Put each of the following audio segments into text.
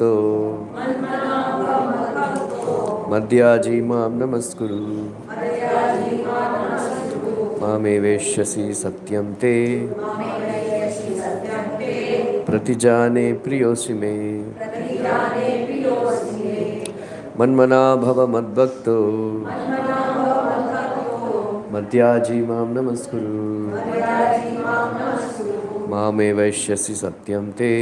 तो मध्याजी मां नमस्कुरु मामे वेश्यसि सत्यं ते प्रतिजाने प्रियोऽसि मे मन्मना भव मद्भक्तो मध्याजी मां नमस्कुरु मामे वैश्यसि सत्यं ते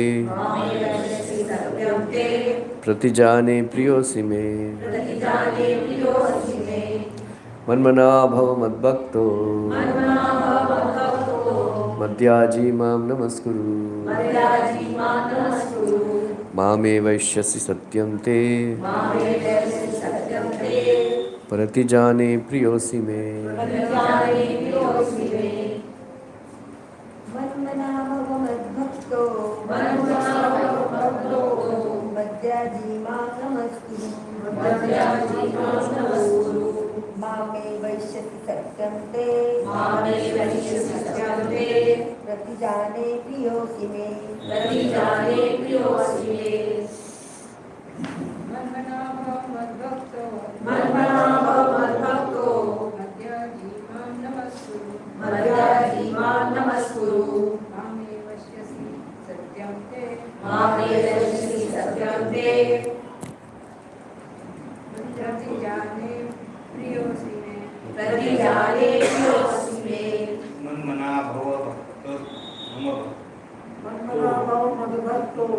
प्रतिजाने प्रियोऽसि मे मन्मना भव मद्भक्तो मध्याजी मां नमस्कुरु मामे वैश्यसि सत्यं ते प्रतिजाने प्रियोऽसि मे मन्मना भव मद्भक्तो मध्याजी मां नमस्कुरु मामे वैश्यसि सत्यं ते प्रतिजाने प्रियोऽसि मे मन्मना भव मद्भक्तो मध्याजी मां नमस्कुरु मामे वैश्यसि सत्यं ते प्रतिजाने प्रियोऽसि मे मन्मना भव मद्भक्तो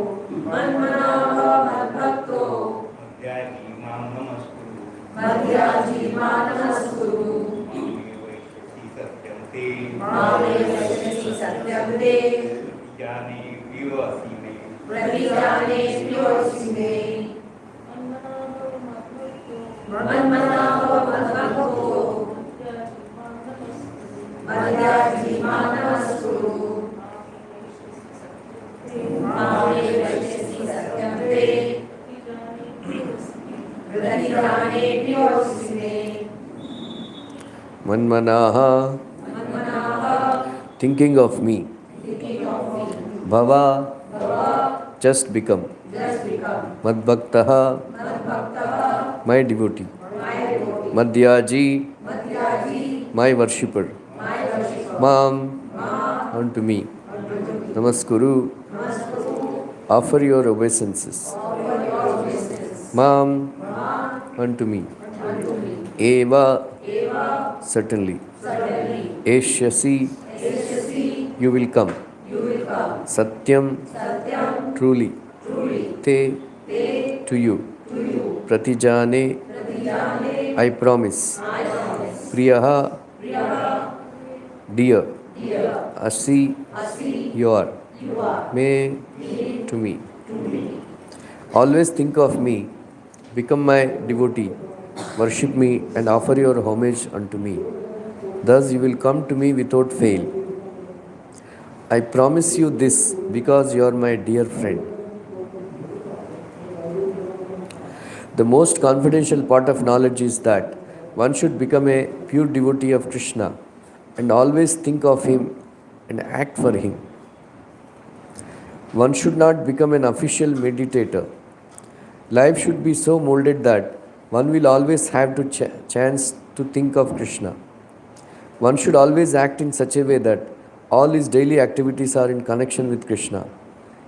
मध्याजी मां नमस्कुरु मामे वैश्यसि सत्यं ते प्रतिजाने प्रियोऽसि मे मन्मना भव मद्भक्तो मध्याजी मां नमस्कुरु मामे वैश्यसि सत्यं ते प्रतिजाने प्रियोऽसि मे Manmanaha, thinking of me. Bhava, just become. Madbhaktaha, my devotee. Madhyaji, my worshipper. Mam, unto me. Namaskuru, offer your obeisances. Mam, unto me. Eva, certainly. Eshyasi, you will come. Satyam, truly. Te, to you. Pratijane, I promise. Priyaha, dear. Asi, you are. May, to me. Always think of me. Become my devotee. Worship me and offer your homage unto me. Thus you will come to me without fail. I promise you this because you are my dear friend. The most confidential part of knowledge is that one should become a pure devotee of Krishna and always think of him and act for him. One should not become an official meditator. Life should be so molded that one will always have to chance to think of Krishna. One should always act in such a way that all his daily activities are in connection with Krishna.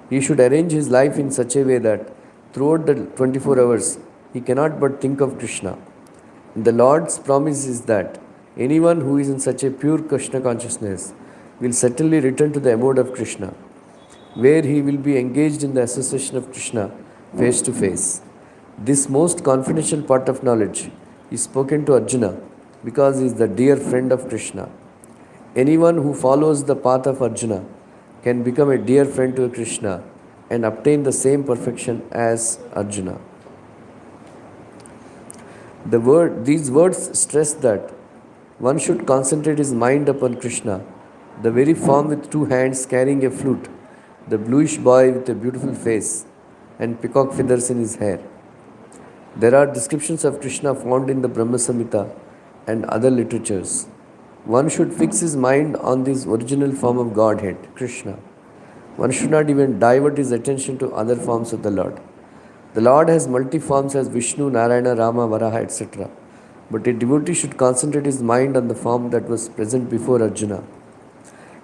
He should arrange his life in such a way that throughout the 24 hours he cannot but think of Krishna. And the Lord's promise is that anyone who is in such a pure Krishna consciousness will certainly return to the abode of Krishna, where he will be engaged in the association of Krishna face to face. This most confidential part of knowledge is spoken to Arjuna because he is the dear friend of Krishna. Anyone who follows the path of Arjuna can become a dear friend to Krishna and obtain the same perfection as Arjuna. These words stress that one should concentrate his mind upon Krishna, the very form with two hands carrying a flute, the bluish boy with a beautiful face and peacock feathers in his hair. There are descriptions of Krishna found in the Brahma Samhita and other literatures. One should fix his mind on this original form of Godhead, Krishna. One should not even divert his attention to other forms of the Lord. The Lord has multi forms as Vishnu, Narayana, Rama, Varaha, etc. But a devotee should concentrate his mind on the form that was present before Arjuna.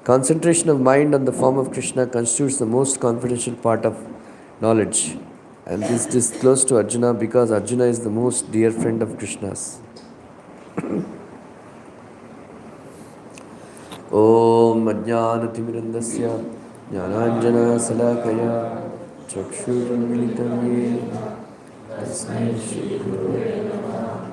Concentration of mind on the form of Krishna constitutes the most confidential part of knowledge. And this is disclosed to Arjuna because Arjuna is the most dear friend of Krishna's. Om Ajnanatimidandasya Jnananjana Salakaya Chakshurunmilitam Yena Tasmai Shri Gurave Namaha.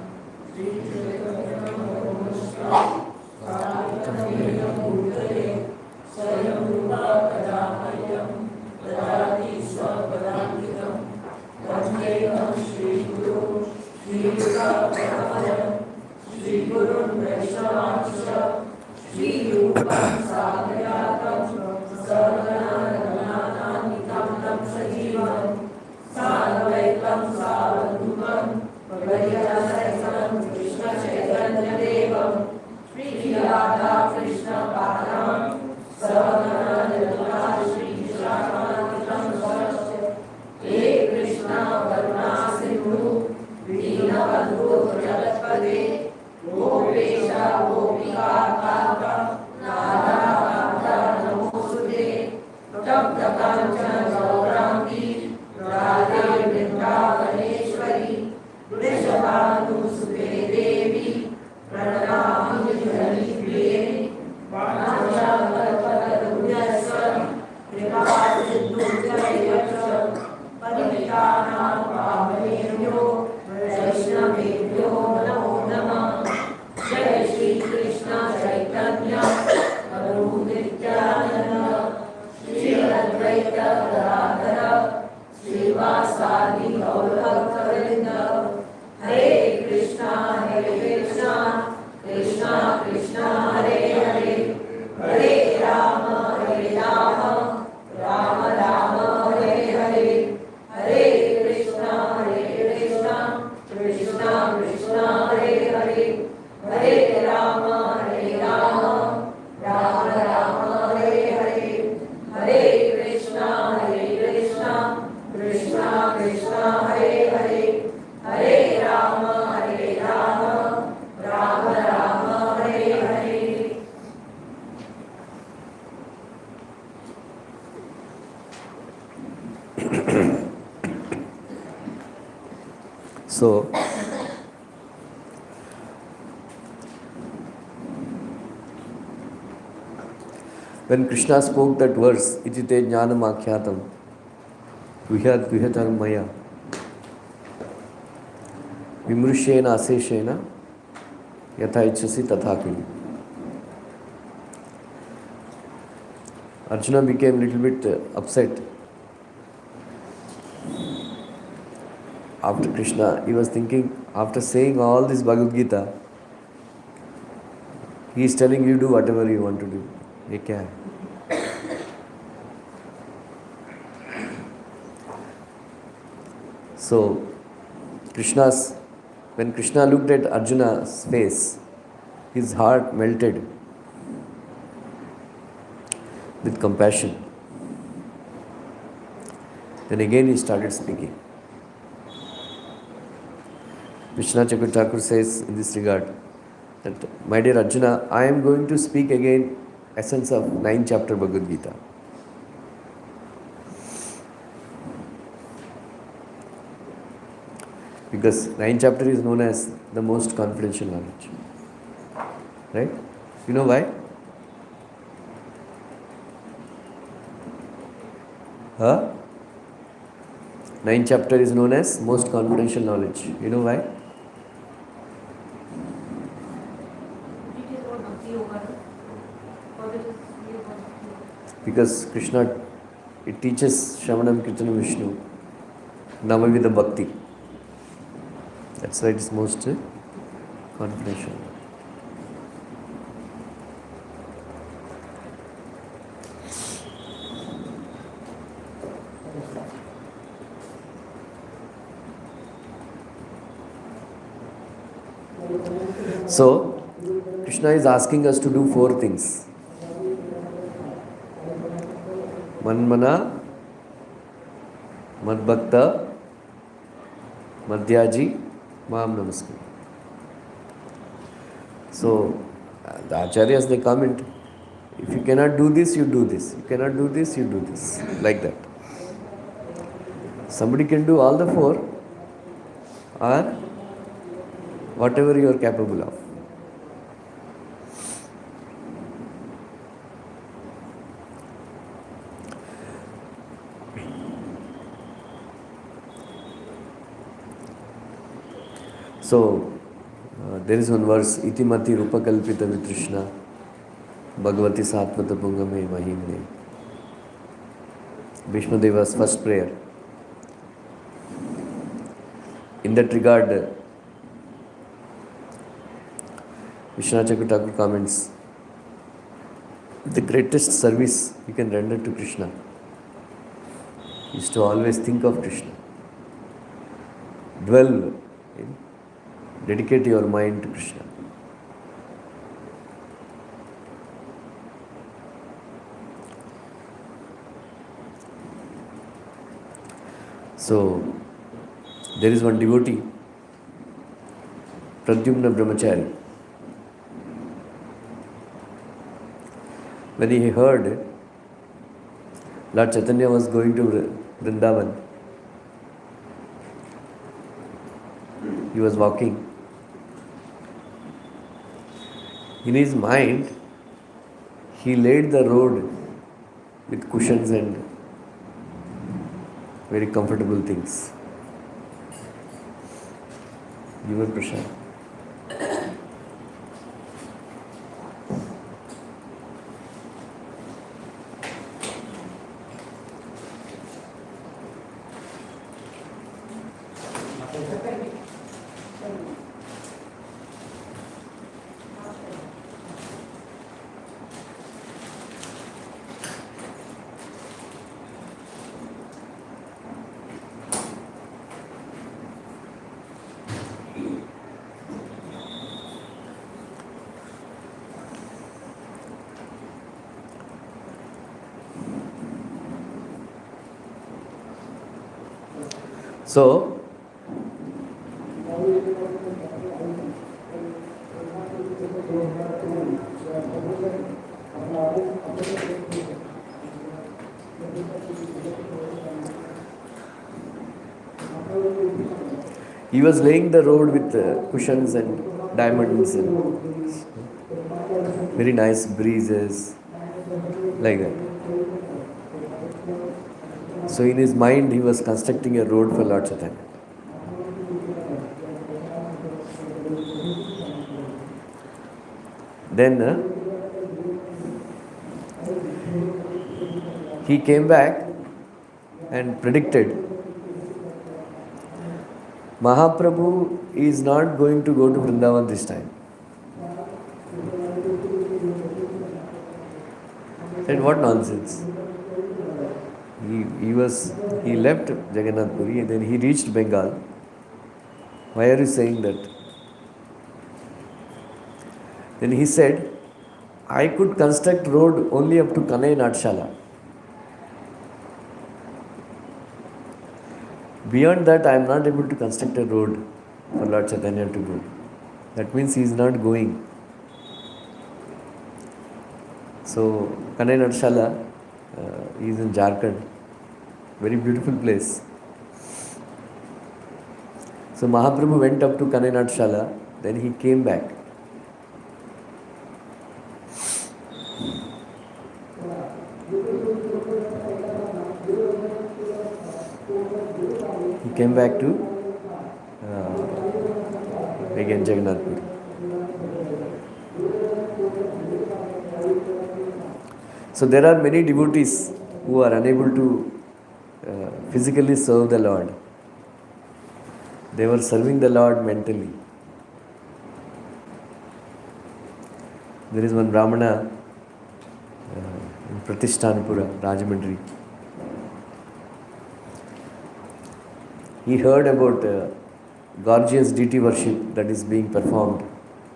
So, when Krishna spoke that verse, Iti te jnanam akhyatam, vihatam maya, vimrushena aseshena, yatha ichasi tathapi. Arjuna became a little bit upset. After Krishna, he was thinking, after saying all this Bhagavad Gita, he is telling you do whatever you want to do. Ye kya hai? So, when Krishna looked at Arjuna's face, his heart melted with compassion. Then again he started speaking. Vishnu Chakravarti Thakur says in this regard that, my dear Arjuna, I am going to speak again essence of 9th chapter Bhagavad Gita. Because 9th chapter is known as the most confidential knowledge. Right? You know why? Huh? 9th chapter is known as most confidential knowledge. You know why? Because Krishna, it teaches Shravanam, Kirtanam, Vishnu, Namavida Bhakti. That's why it is most confidential. So, Krishna is asking us to do 4 things. Manmana, Madbhakta, Madhyaji Mam Namaskar. So the acharyas, they comment, if you cannot do this, you do this. You cannot do this, you do this. Like that. Somebody can do all the four, or whatever you are capable of. So, there is one verse, Itimati Rupakalpita Vitrishna Bhagavati Satmata Pungame Mahimne. Bhishma Deva's first prayer. In that regard, Vishwanath Chakravarti comments, the greatest service you can render to Krishna is to always think of Krishna. Dwell in, dedicate your mind to Krishna. So, there is one devotee, Pradyumna Brahmachari. When he heard Lord Chaitanya was going to Vrindavan, he was walking. In his mind, he laid the road with cushions and very comfortable things. Given Prashad. So, he was laying the road with cushions and diamonds and very nice breezes, like that. So in his mind, he was constructing a road for Lord Chaitanya. Then he came back and predicted, Mahaprabhu is not going to go to Vrindavan this time. Said, what nonsense. He left Jagannath Puri and then he reached Bengal. Why are you saying that? Then he said, I could construct road only up to Kanai Natshala. Beyond that, I am not able to construct a road for Lord Chaitanya to go. That means he is not going. So, Kanai Natshala is in Jharkhand. Very beautiful place. So Mahaprabhu went up to Kanai Natshala, then he came back. He came back to again Jagannath Puri. So there are many devotees who are unable to physically serve the Lord. They were serving the Lord mentally. There is one Brahmana in Pratishtanapura, Rajamandri. He heard about gorgeous deity worship that is being performed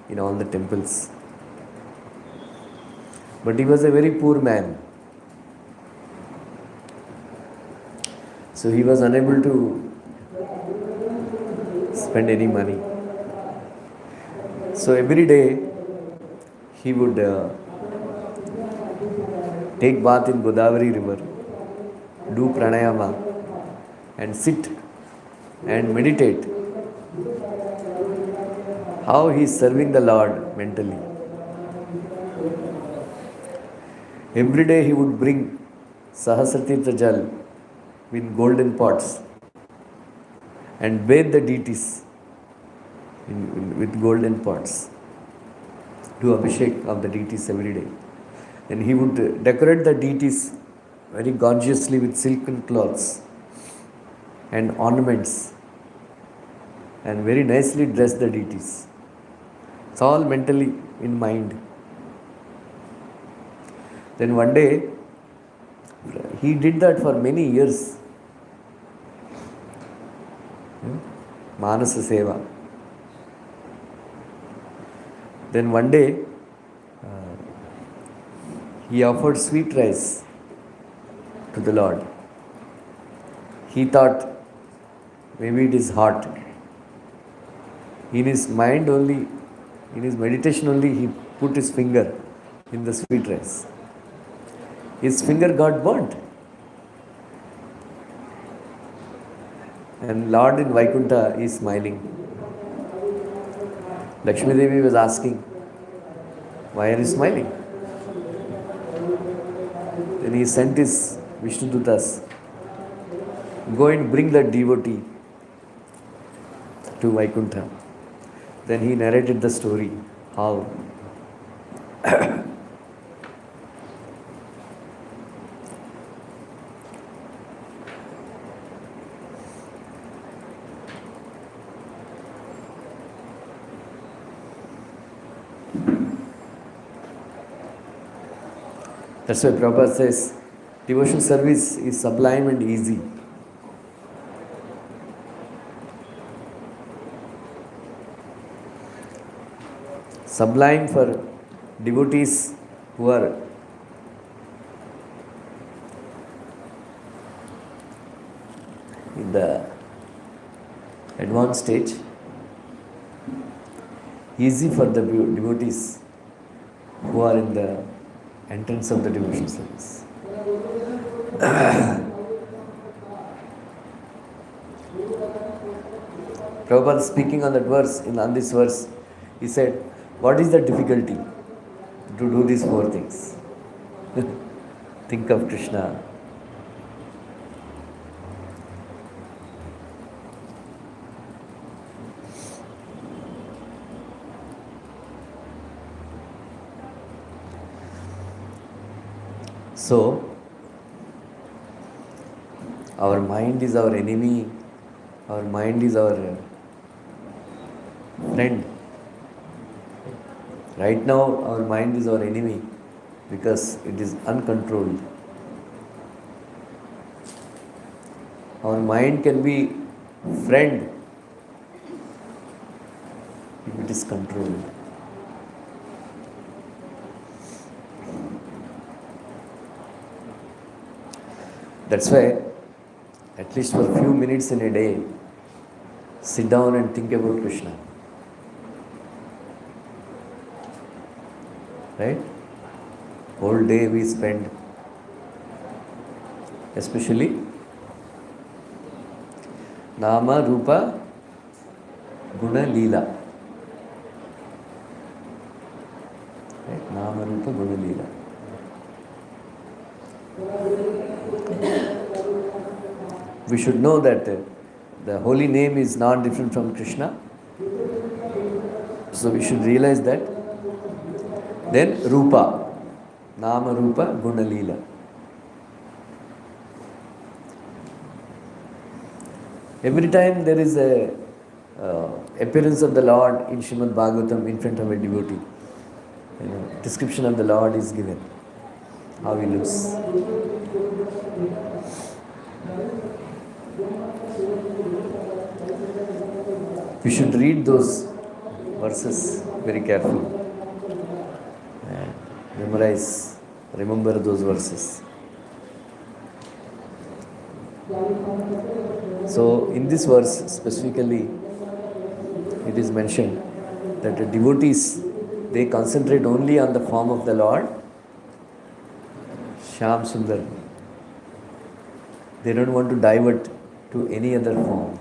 in all the temples. But he was a very poor man. So he was unable to spend any money. So every day he would take bath in Godavari river, do pranayama, and sit and meditate how he is serving the Lord mentally. Every day he would bring Sahasratirtha Jal with golden pots and bathe the deities with golden pots. Do abhishek of the deities every day. And he would decorate the deities very gorgeously with silken cloths and ornaments and very nicely dress the deities. It's all mentally in mind. Then one day, he did that for many years. Manasa Seva. Then one day, he offered sweet rice to the Lord. He thought, maybe it is hot. In his mind only, in his meditation only, he put his finger in the sweet rice. His finger got burnt. And Lord in Vaikuntha is smiling. Lakshmi Devi was asking, why are you smiling? Then he sent his Vishnu Dutas, go and bring that devotee to Vaikuntha. Then he narrated the story, how that's why Prabhupada says, devotional service is sublime and easy. Sublime for devotees who are in the advanced stage. Easy for the devotees who are in the entrance of the devotional service. Prabhupada speaking on that verse, on this verse, he said, what is the difficulty to do these four things? Think of Krishna. So, our mind is our enemy, our mind is our friend. Right now, our mind is our enemy because it is uncontrolled. Our mind can be friend if it is controlled. That's why, at least for a few minutes in a day, sit down and think about Krishna. Right? Whole day we spend, especially Nama, Rupa, Guna, Leela. Right? Nama, Rupa, Guna, Leela. We should know that the holy name is not different from Krishna. So we should realize that. Then Rupa, Nama, Rupa, Guna, Leela. Every time there is a appearance of the Lord in Srimad Bhagavatam in front of a devotee, description of the Lord is given, how he looks. We should read those verses very carefully and remember those verses. So in this verse specifically, it is mentioned that the devotees, they concentrate only on the form of the Lord, Shyam Sundar. They don't want to divert to any other form.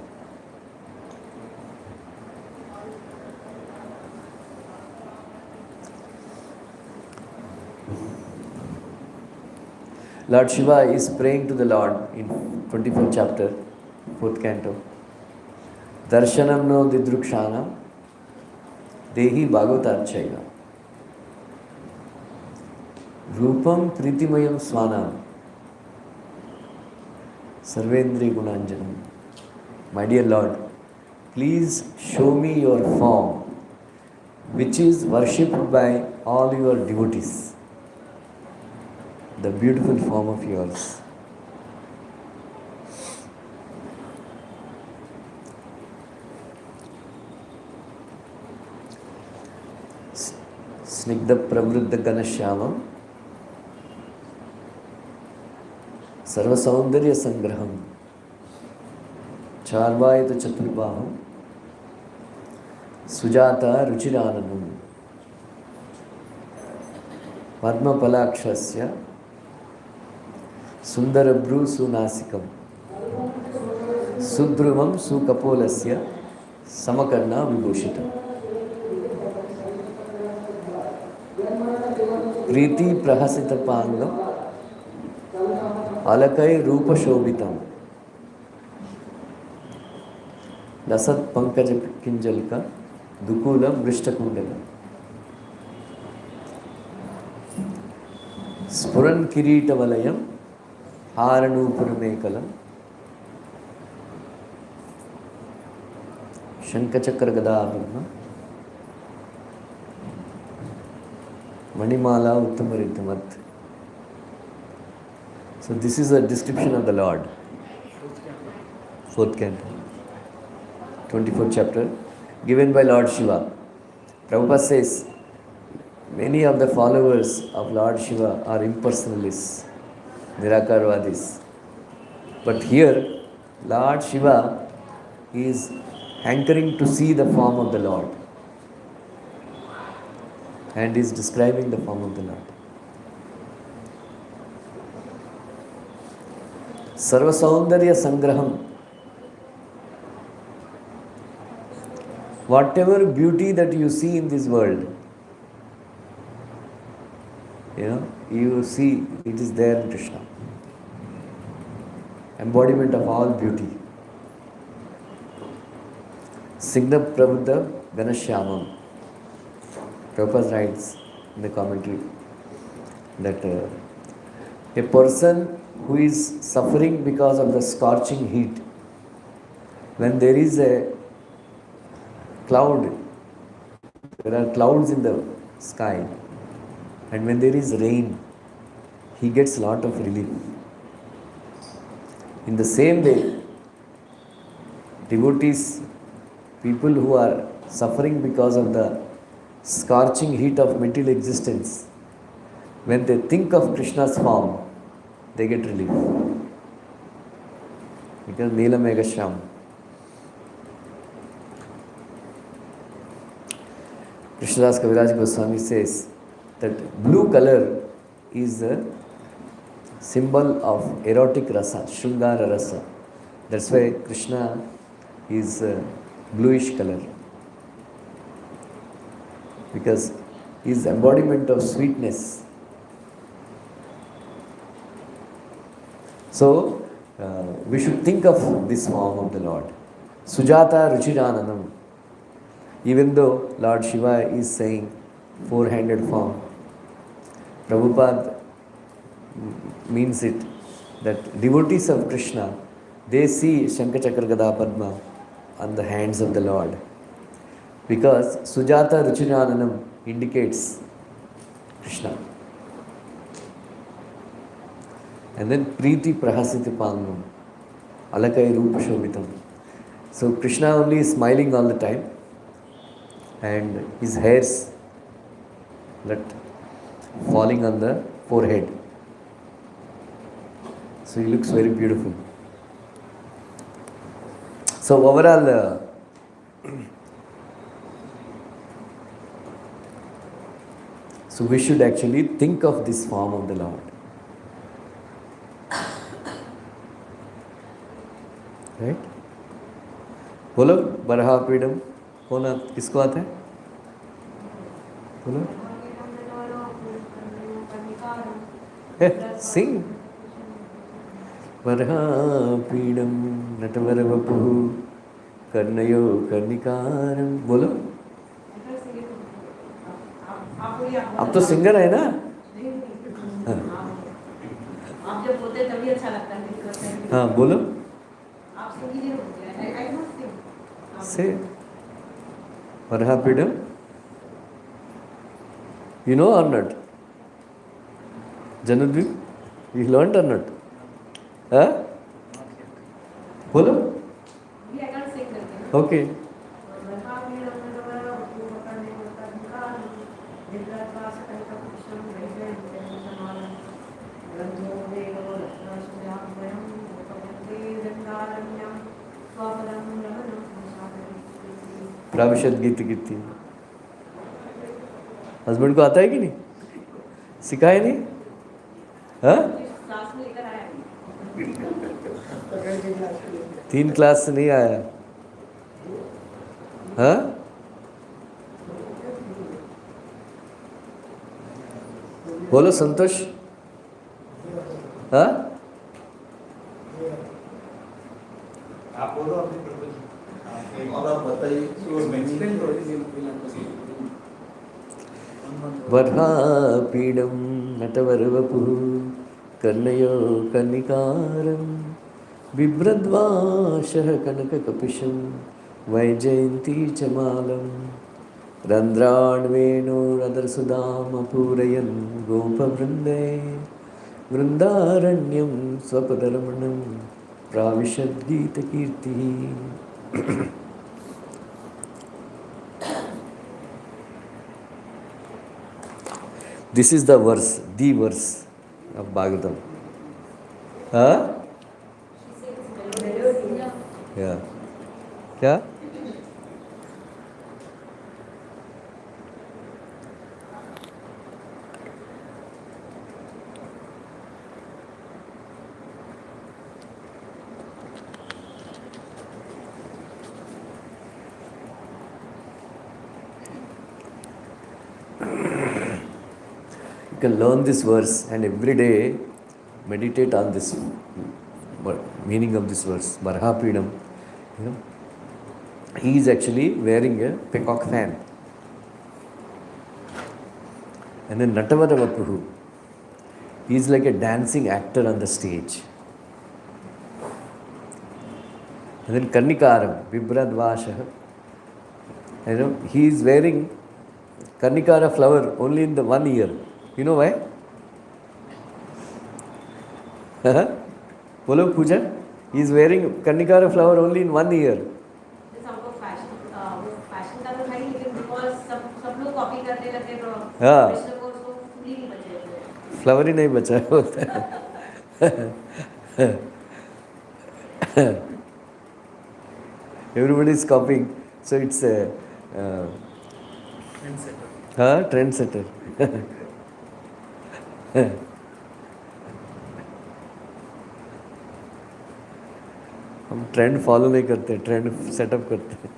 Lord Shiva is praying to the Lord in 24th chapter, 4th canto. Darshanam no didrukshanam dehi bhagavatarchaya rupam pritimayam swanam sarvendri gunanjanam. My dear Lord, please show me your form which is worshipped by all your devotees. The beautiful form of yours. Snigdha pravruddha ganashyamam sarva saundarya sangraham charvayata chaturbaham sujata ruchirananam padma palakshasya Sundarabhru sunasikam Sudruvam sukapolasya Samakarna vibhushitam Priti prahasita pangam Alakai rupa shobhitam Lasat pankaja kinjalka Dukulam vrishtakundala Spuran kirita valayam Haranupurumekalam Shankachakra Gadabharma Manimala Uttamarithamat. So this is a description of the Lord. 4th canto, 24th chapter, given by Lord Shiva. Prabhupada says, many of the followers of Lord Shiva are impersonalists, Nirakarvadis. But here, Lord Shiva is hankering to see the form of the Lord and is describing the form of the Lord. Sarva Saundarya Sangraham. Whatever beauty that you see in this world, you see it is there in Krishna. Embodiment of all beauty. Signa Prabuddha Ganashyamam. Prabhupada writes in the commentary that a person who is suffering because of the scorching heat, when there is a cloud, there are clouds in the sky, and when there is rain, he gets a lot of relief. In the same way, devotees, people who are suffering because of the scorching heat of material existence, when they think of Krishna's form, they get relief. Because Neela Megasham. Krishnadas Kaviraj Goswami says that blue color is a symbol of erotic rasa, Shringara rasa. That's why Krishna is bluish color. Because he is embodiment of sweetness. So, we should think of this form of the Lord. Sujata Ruchirananam. Even though Lord Shiva is saying four-handed form, Prabhupada means it that devotees of Krishna, they see Shankachakra Gada Padma on the hands of the Lord. Because Sujata Ruchirananam indicates Krishna. And then Priti Prahasiti Pangam, Alakai Rupa Shobhitam. So Krishna only is smiling all the time, and his hairs falling on the forehead. So he looks very beautiful. So overall, So we should actually think of this form of the Lord. Right? बोलो बरहा पीडम कौन किसको आता है? बोलो sing. बरहा पीडम नटवर वपु कर्णयो कर्णिकारम. बोलो आप तो सिंगर है ना. आप जब बोलते तभी अच्छा लगता है. हाँ बोलो. आप सिंगिंग आई डोंट सिंग. से बरहा पीडम. You know or not? Janudvi, you learned or not? Huh? बोलो. I can't sing that. Okay. प्राविशद गीत कीती. हस्बैंड को आता है कि नहीं? सिखाए नहीं? हाँ? 3 क्लास से नहीं आया. हाँ? बोलो संतोष. हाँ? आप बोलो अपनी प्रभु जी. और आप बताइए. वर्हा पीडम नटवर वपु कर्णयो कर्णिकारम बिभ्रद्वाशः कनककपिशं वैजयन्ती च मालं रन्ध्राण्वेणोरदरसुधामपूरयन् गोपवृन्दे वृन्दारण्यं स्वपदरमणं प्राविशद्गीतकीर्तिः. This is the verse of Bhagavatam. Huh? Yeah. क्या? You can learn this verse and every day meditate on this meaning of this verse. Barhapidam. You know, he is actually wearing a peacock fan. And then Natavadavapuhu, he is like a dancing actor on the stage. And then Karnikaram, Vibradvasha. You know, he is wearing Karnikara flower only in the 1 year. You know why? Bolo Puja? He is wearing Karnikara flower only in 1 year. हाँ, flower ही नहीं बचा है बोलते हैं. Everybody is copying, so it's a trendsetter. हम trend follow नहीं करते, trend setup करते हैं.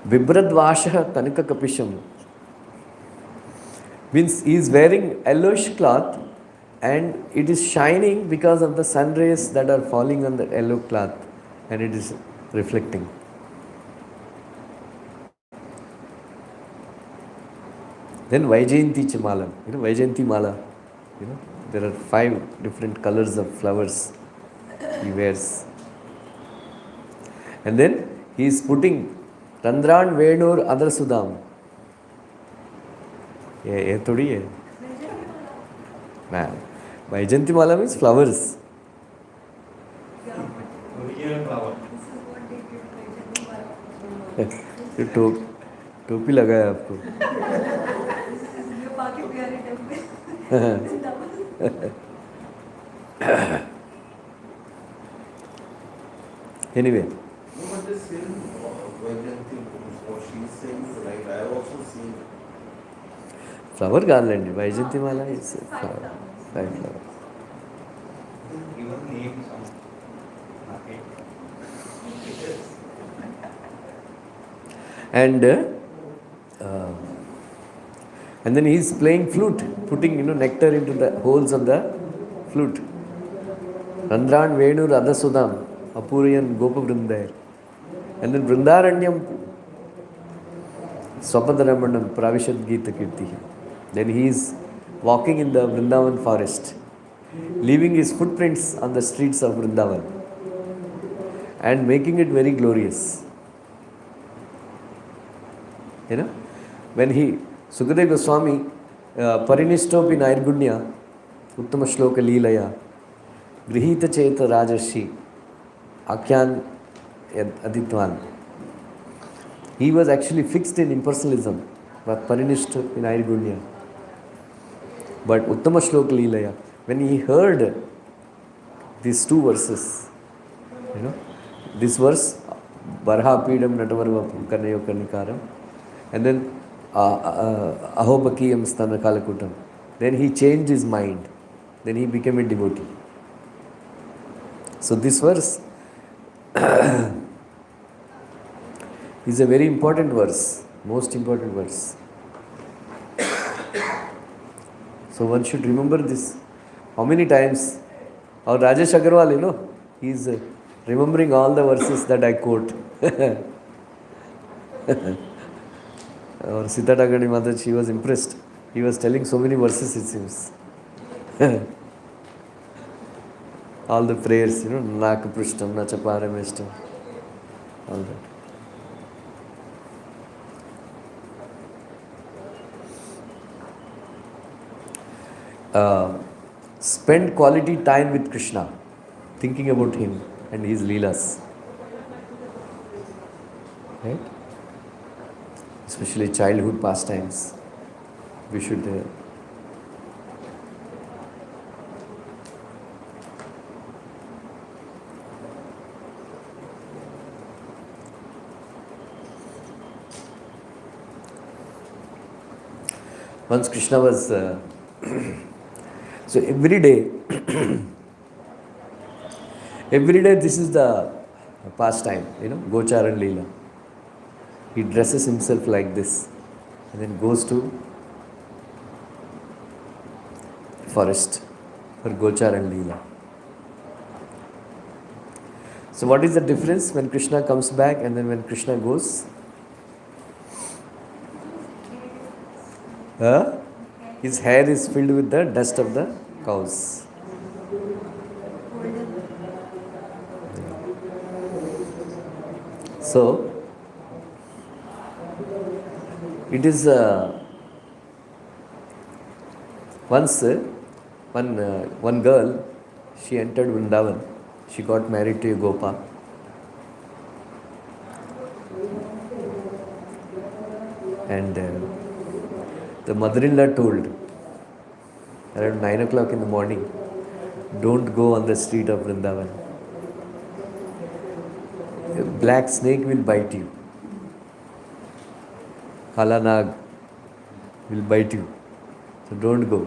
Vibradvashah Kanikakapisham means he is wearing yellowish cloth and it is shining because of the sun rays that are falling on the yellow cloth and it is reflecting. Then Vaijayanti Chamalam, you know, Vaijayanti Mala, you know, there are 5 different colors of flowers he wears. And then he is putting Randran Venur Adar Sudam. ये थोड़ी है. Man, Vaijayanti Mala means flowers. ये टोपी लगा है आपको. Anyway, No, but the same Vaijanti, what she is saying is right. I have also seen. Flower కాదులేండి Vyjayanthi mala it's flower, five flower. Even name some. Okay. And and then he is playing flute, putting nectar into the holes of the flute. Randran Venu Radhasudam Apuriyan Gopa Vrindayar. And then Vrindaranyam Swapadaramanam Pravishad Gita Kirti. Then he is walking in the Vrindavan forest, leaving his footprints on the streets of Vrindavan and making it very glorious. When he, Sukadeva Goswami, Parinishtopi Nairgunya, Uttama Shloka Leelaya, Grihita Cheta Rajarshi, Akyan Aditwan. He was actually fixed in impersonalism, but Parinishtopi Nairgunya. But Uttama Shloka Leelaya, when he heard these two verses, this verse, Barha Pidam Natavarvapam Karnayo Karnikaram, and then Ahobakiyam Stana Kalakutam. Then he changed his mind. Then he became a devotee. So this verse is a very important verse, most important verse. So one should remember this. How many times our Rajesh Agarwal, he is remembering all the verses that I quote. Or Sita Dagani Mother, she was impressed. He was telling so many verses, it seems. All the prayers, Nakaprishtam, Nachaparameshtam, all that. Spend quality time with Krishna, thinking about him and his leelas. Right? Especially childhood pastimes. We should once Krishna was so every day this is the pastime, Gocharan Leela. He dresses himself like this and then goes to forest for Gocharan Leela. So what is the difference when Krishna comes back and then when Krishna goes? His hair is filled with the dust of the cows. So it is once one girl, she entered Vrindavan. She got married to a Gopa. And the mother-in-law told around 9 o'clock in the morning, don't go on the street of Vrindavan. A black snake will bite you. Kala Nag will bite you. So don't go.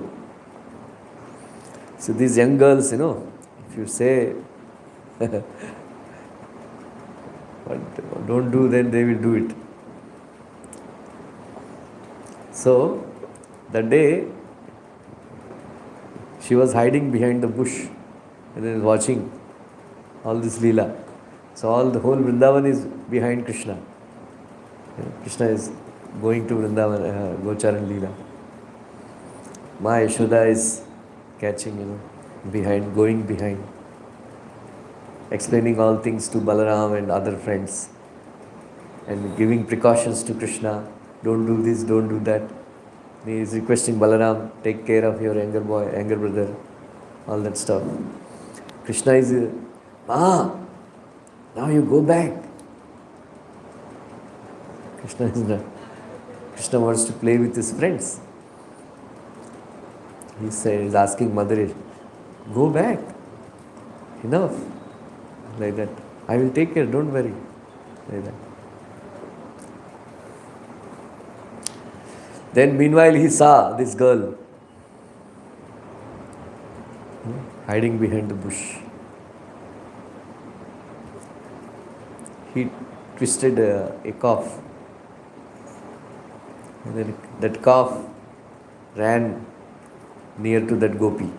So these young girls, if you say, don't do, then they will do it. So, that day, she was hiding behind the bush and then watching all this Leela. So, the whole Vrindavan is behind Krishna. Krishna is going to Vrindavan, Gocharan Leela. Ma Yashoda is catching, going behind, explaining all things to Balaram and other friends and giving precautions to Krishna. Don't do this, don't do that. He is requesting Balaram, take care of your younger brother, all that stuff. Krishna is, now you go back. Krishna wants to play with his friends. He is asking mother, go back. Enough. Like that. I will take care, don't worry. Like that. Then meanwhile he saw this girl hiding behind the bush. He twisted a calf. And then that calf ran near to that gopi.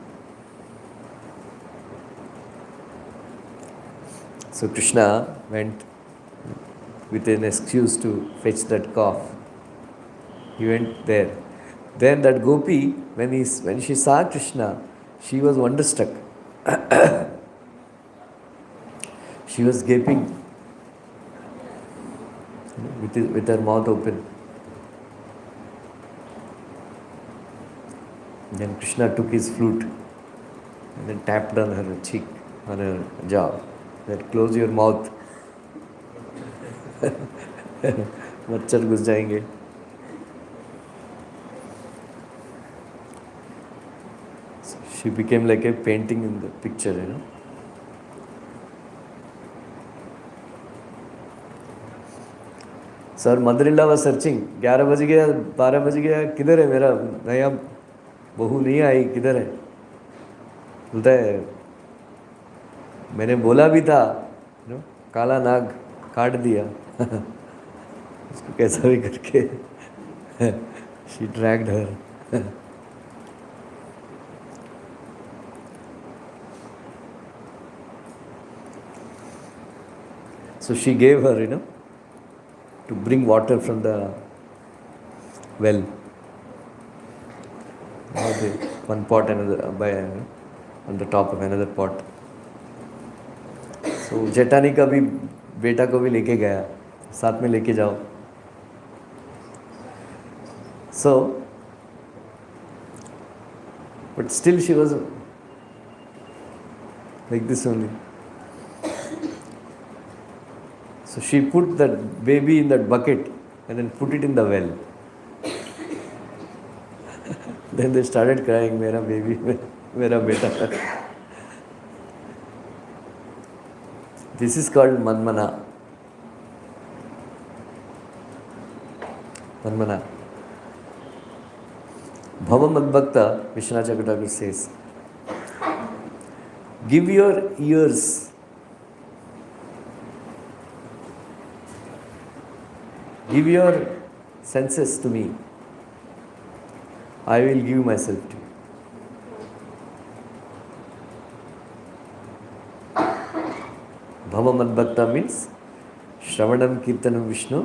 So Krishna went with an excuse to fetch that calf. He went there. Then that gopi, when she saw Krishna, she was wonderstruck. She was gaping with her mouth open. Then Krishna took his flute and then tapped on her cheek, on her jaw. That close your mouth. मच्छर घुस जाएंगे. So she became like a painting in the picture, you know. Sir mother-in-law was searching. 11 बज गया, 12 बज गया, किधर है मेरा नया बहू नहीं आई, किधर है? बोलता है मैंने बोला भी था, you know, काला नाग काट दिया. उसको कैसा भी करके she dragged her. So she gave her, you know, to bring water from the well. One pot, another on the top of another pot. So जेठानी का भी बेटा को भी लेके गया, साथ में लेके जाओ. So, but still she was like this only. So she put that baby in that bucket and then put it in the well. Then they started crying, "Mera baby, mera beta." This is called manmana. Manmana. Bhava Madbhakta, Vishwanath Chakravarti says, give your ears, give your senses to me. I will give myself to you. Bhava Madbhakta means Shravanam Kirtanam Vishnu,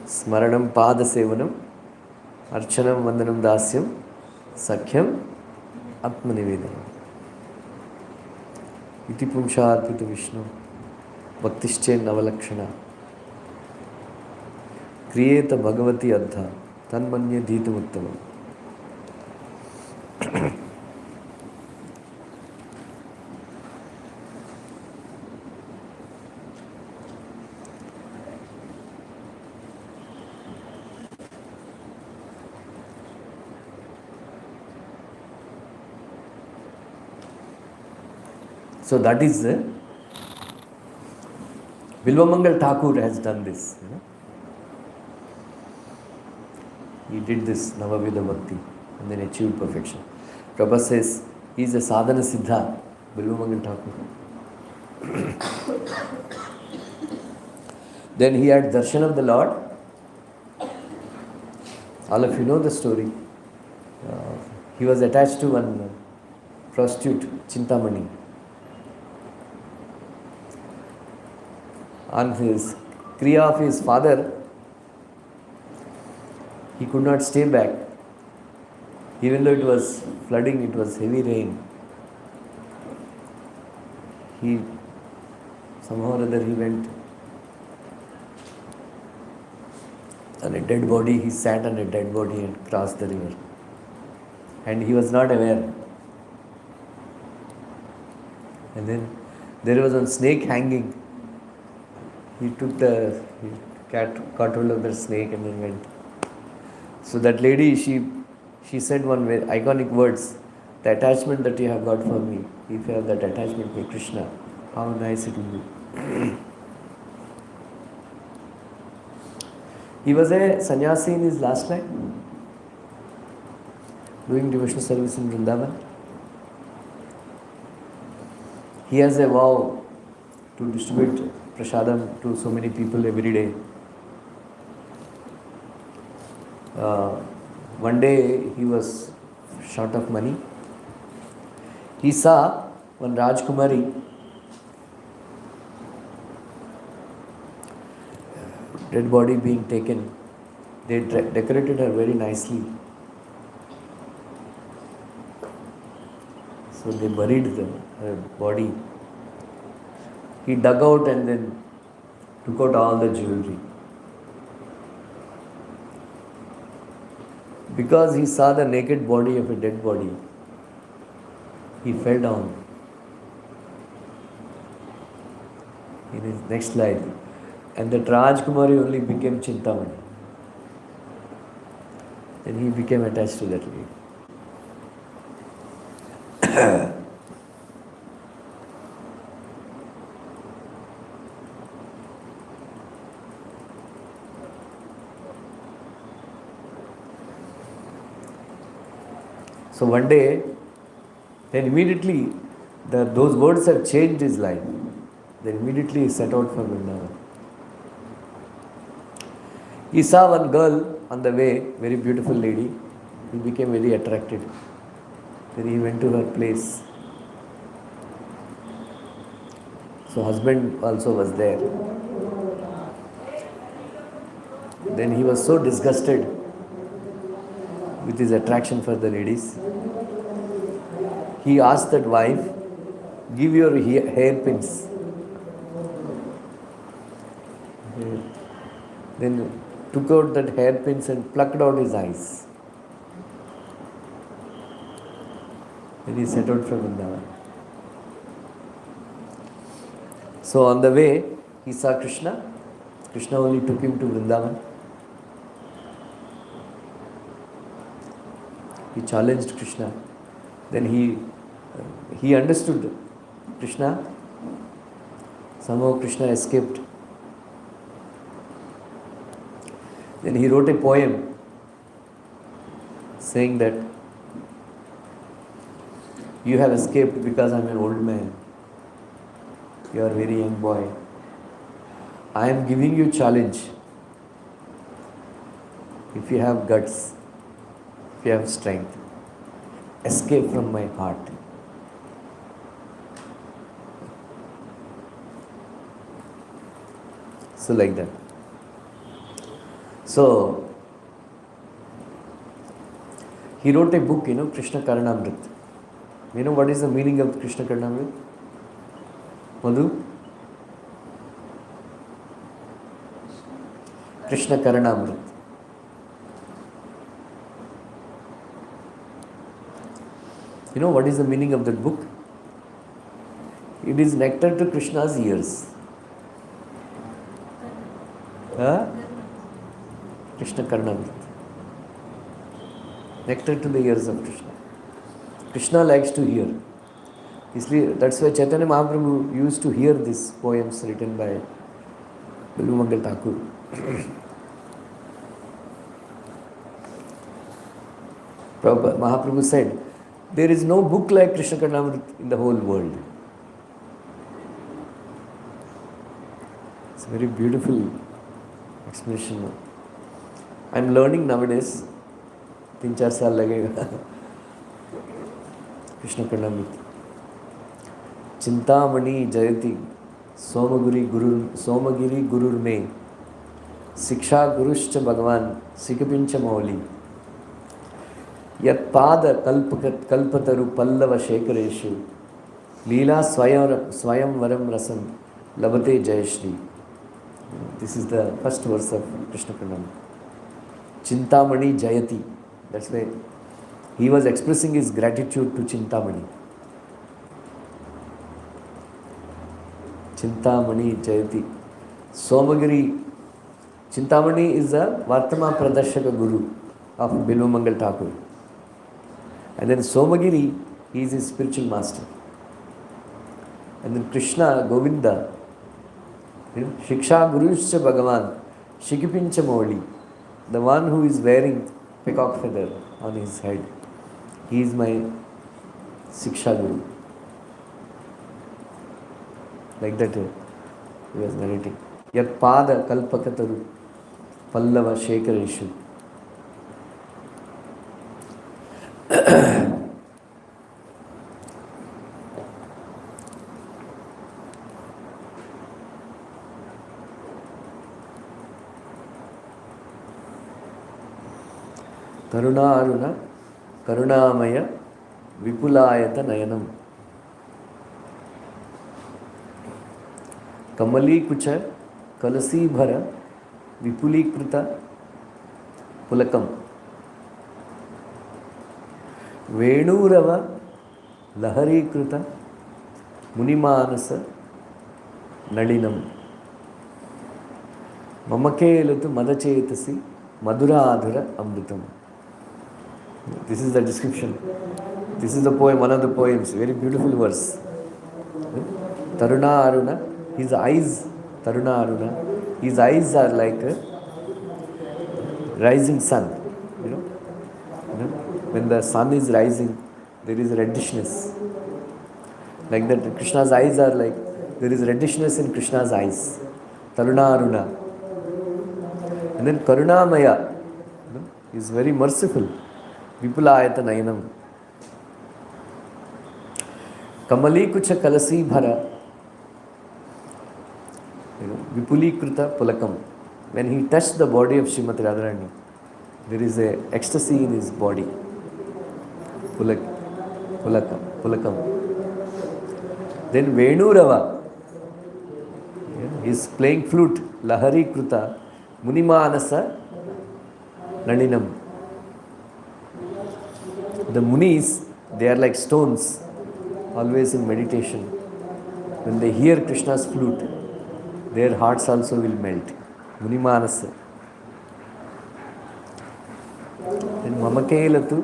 Smaranam Pada Sevanam, Archanam Vandanam Dasyam, Sakhyam Atmanivedanam. Iti Pumsharpita Vishnu, Bhaktische Navalakshana, Kriyeta Bhagavati Adha, Tanmanya Dhitam Uttamam. So that is Bilvamangal Thakur has done this. You know? He did this Navavida Bhakti and then achieved perfection. Prabhupada says he is a sadhana siddha, Bilvamangal Thakur. Then he had darshan of the Lord. All of you know the story. He was attached to one prostitute, Chintamani. On his kriya of his father, he could not stay back. Even though it was flooding, it was heavy rain. He somehow or other he went on a dead body. He sat on a dead body and crossed the river. And he was not aware. And then there was a snake hanging. He caught hold of the snake and then went. So that lady, she said one very iconic words, the attachment that you have got for me, if you have that attachment for Krishna, how nice it will be. He was a sannyasi in his last life, doing devotional service in Vrindavan. He has a vow to distribute prasadam to so many people every day. One day he was short of money. He saw one Rajkumari dead body being taken. They decorated her very nicely. So they buried her body. He dug out and then took out all the jewelry. Because he saw the naked body of a dead body, he fell down in his next life. And that Rajkumari only became Chintamani. Then he became attached to that lady. So one day, then immediately, those words have changed his life. Then immediately he set out for Vrindavan. He saw one girl on the way, very beautiful lady. He became very attracted. Then he went to her place. So husband also was there. Then he was so disgusted with his attraction for the ladies. He asked that wife, give your hairpins. Then took out that hairpins and plucked out his eyes. Then he set out from Vrindavan. So on the way, he saw Krishna. Krishna only took him to Vrindavan. He challenged Krishna. Then he understood Krishna. Somehow Krishna escaped. Then he wrote a poem saying that you have escaped because I am an old man. You are a very young boy. I am giving you challenge. If you have guts, if you have strength, escape from my heart. So like that. So he wrote a book, Krishna Karanamrit. You know what is the meaning of Krishna Karanamrit? Madhu? Krishna Karanamrit. You know what is the meaning of that book? It is nectar to Krishna's ears. Huh? Krishna Karanamrit. Nectar to the ears of Krishna. Krishna likes to hear. That's why Chaitanya Mahaprabhu used to hear these poems written by Bilumangal Thakur. Mahaprabhu said, there is no book like Krishna Karanamrit in the whole world. It's a very beautiful explanation. I am learning nowadays. 3-4 साल लगेगा. Krishna Karanamrit. Chintamani Jayati Somagiri Gurur Me Siksha Guruscha Bhagavan Sikapincha Mauli Yat Pada Kalpataru Pallava Shekareshu Leela Swayam Varam Rasam Labate Jayashri. This is the first verse of Krishna Karanamrit. Chintamani Jayati. That's why he was expressing his gratitude to Chintamani. Chintamani Jayati. Somagiri. Chintamani is the Vartama Pradashaka Guru of Bilumangal Thakur. And then Somagiri, he is his spiritual master. And then Krishna, Govinda, Shiksha Guruscha Bhagavan, Shikipincha Moli, the one who is wearing peacock feather on his head. He is my Shiksha Guru. Like that he was narrating. Yat Pada Kalpakataru Pallava Shekareshu. Tarunaruna Karunamaya Vipulayata Nayanam Kamali Kucha Kalasi Bhara Vipulikrita Pulakam Venurava Laharikrita Munimanasa Nadinam Mamakelatu Madachetasi Maduradhara Amritam. This is the description. This is the poem, one of the poems, very beautiful verse. Taruna Aruna, his eyes, Taruna Aruna, his eyes are like a rising sun. When the sun is rising, there is reddishness. Like that, Krishna's eyes are like, there is reddishness in Krishna's eyes. Taruna Aruna. And then Karunamaya is very merciful. Vipulayata Nayanam. Kamali Kucha Kalasi Bhara. Vipulikrita Pulakam. When he touched the body of Srimati Radharani, there is a ecstasy in his body. Pulakam. Then Venurava. He is playing flute. Lahari Kruta. Munimanasa Naninam. The Munis, they are like stones, always in meditation. When they hear Krishna's flute, their hearts also will melt. Munimanasa. Then Mamakelatu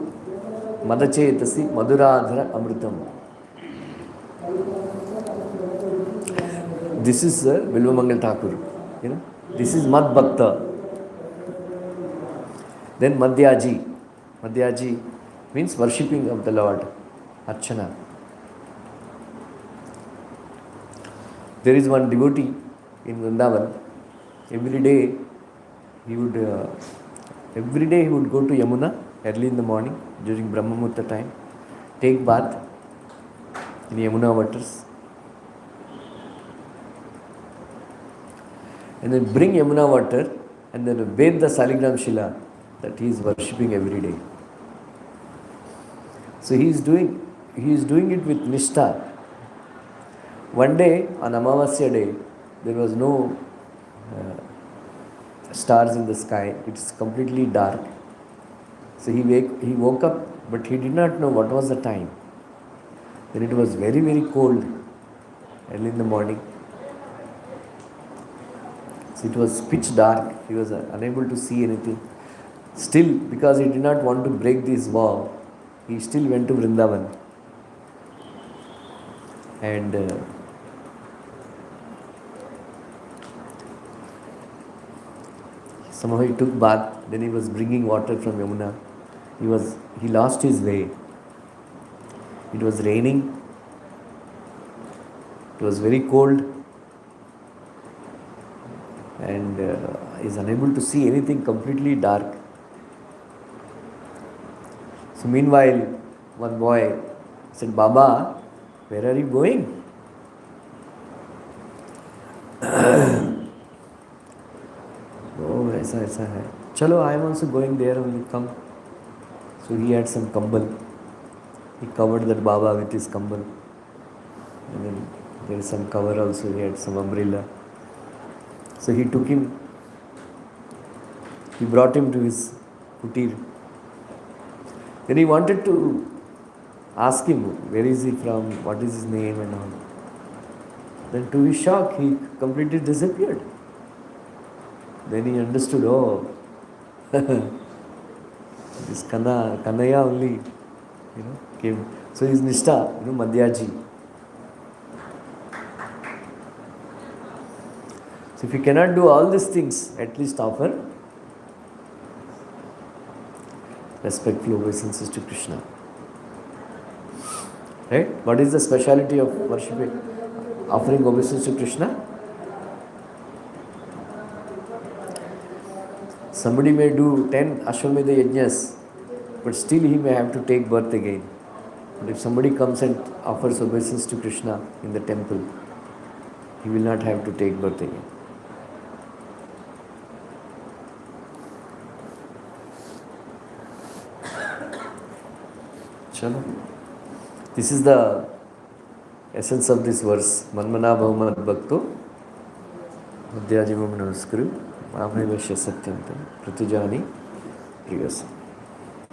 Madachetasi Maduradhara Amritam. This is Bilvamangal Thakur. This is Mad Bhakta. Then Madhyaji. Madhyaji means worshipping of the Lord. Archana. There is one devotee in Vrindavan. Every day he would go to Yamuna early in the morning during Brahma Muhurta time, take bath in Yamuna waters, and then bring Yamuna water and then bathe the Saligram Shila that he is worshipping every day. So he is doing it with Nishtha. One day, on Amavasya day, there was no stars in the sky. It's completely dark. So he woke up, but he did not know what was the time. Then it was very, very cold early in the morning. So it was pitch dark. He was unable to see anything. Still, because he did not want to break this vow, he still went to Vrindavan. And somehow he took bath. Then he was bringing water from Yamuna. He lost his way. It was raining. It was very cold. And he is unable to see anything, completely dark. So meanwhile, one boy said, "Baba, where are you going?" Oh, ऐसा है. Chalo, I am also going there only, come. So he had some kambal. He covered that Baba with his kambal. And then there is some cover also, he had some umbrella. So he took him, he brought him to his kutir. Then he wanted to ask him, where is he from, what is his name and all. Then to his shock, he completely disappeared. Then he understood, oh, this Kanaya only, came. So he is Nishtha, Madhyaji. So if you cannot do all these things, at least offer respectful obeisances to Krishna. Right? What is the speciality of worshipping, offering obeisance to Krishna? Somebody may do 10 Ashwamedha yajnas, but still he may have to take birth again. But if somebody comes and offers obeisance to Krishna in the temple, he will not have to take birth again. Chalo. This is the essence of this verse. Manmana bhavamad bhakto madhyajimam namaskuru mamevasya satyantam pratijani priyasa.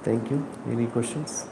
Thank you. Any questions?